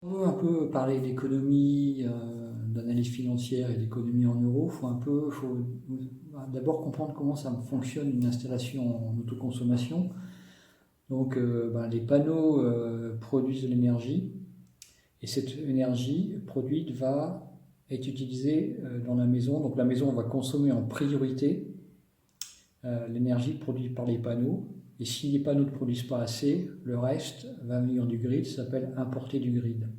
On veut un peu parler d'économie, d'analyse financière et d'économie en euros. Faut d'abord comprendre comment ça fonctionne une installation en autoconsommation. Donc, les panneaux produisent de l'énergie et cette énergie produite va être utilisée dans la maison. Donc, la maison va consommer en priorité l'énergie produite par les panneaux. Et si les panneaux ne produisent pas assez, le reste va venir du grid, ça s'appelle importer du grid.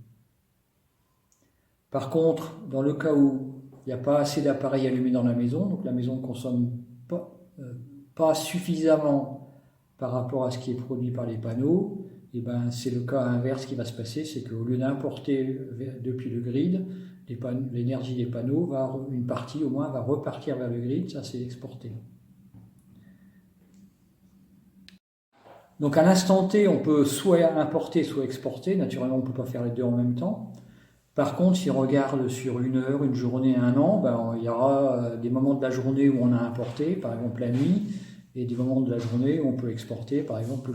Par contre, dans le cas où il n'y a pas assez d'appareils allumés dans la maison, donc la maison ne consomme pas suffisamment par rapport à ce qui est produit par les panneaux, et ben c'est le cas inverse qui va se passer, c'est qu'au lieu d'importer depuis le grid, l'énergie des panneaux, une partie au moins va repartir vers le grid, ça c'est exporté. Donc à l'instant T, on peut soit importer, soit exporter. Naturellement, on ne peut pas faire les deux en même temps. Par contre, si on regarde sur une heure, une journée, un an, il y aura des moments de la journée où on a importé, par exemple la nuit, et des moments de la journée où on peut exporter, par exemple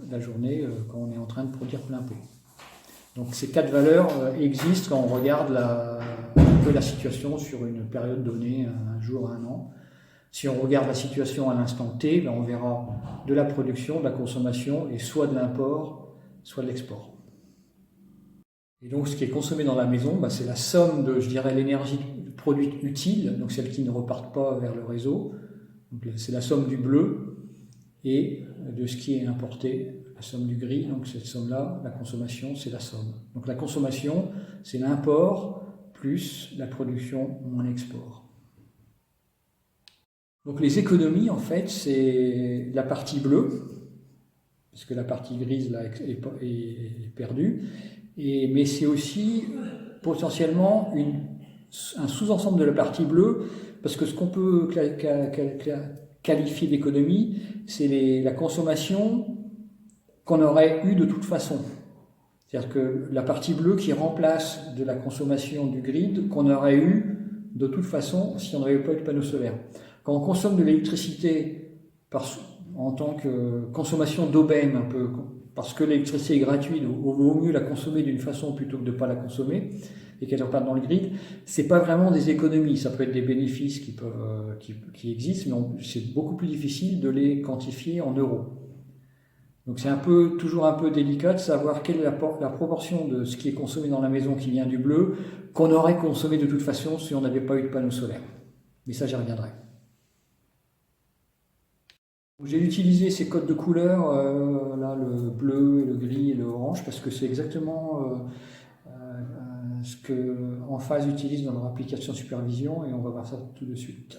la journée quand on est en train de produire plein pot. Donc ces quatre valeurs existent quand on regarde un peu la situation sur une période donnée, un jour, un an. Si on regarde la situation à l'instant T, on verra de la production, de la consommation, et soit de l'import, soit de l'export. Et donc ce qui est consommé dans la maison, c'est la somme de, je dirais, l'énergie produite utile, donc celle qui ne repart pas vers le réseau. C'est la somme du bleu et de ce qui est importé, la somme du gris. Donc cette somme-là, la consommation, c'est la somme. Donc la consommation, c'est l'import plus la production moins l'export. Donc les économies, en fait, c'est la partie bleue, parce que la partie grise là, est perdue, mais c'est aussi potentiellement un sous-ensemble de la partie bleue, parce que ce qu'on peut qualifier d'économie, c'est la consommation qu'on aurait eue de toute façon. C'est-à-dire que la partie bleue qui remplace de la consommation du grid qu'on aurait eue de toute façon si on n'avait pas eu de panneaux solaires. Quand on consomme de l'électricité en tant que consommation d'aubaine un peu, parce que l'électricité est gratuite, vaut mieux la consommer d'une façon plutôt que de ne pas la consommer et qu'elle reparte dans le grid, c'est pas vraiment des économies, ça peut être des bénéfices qui existent, mais c'est beaucoup plus difficile de les quantifier en euros. Donc c'est toujours un peu délicat de savoir quelle est la proportion de ce qui est consommé dans la maison qui vient du bleu qu'on aurait consommé de toute façon si on n'avait pas eu de panneaux solaires. Mais ça, j'y reviendrai. J'ai utilisé ces codes de couleurs, là, le bleu, le gris et le orange, parce que c'est exactement ce que Enphase utilise dans leur application supervision, et on va voir ça tout de suite.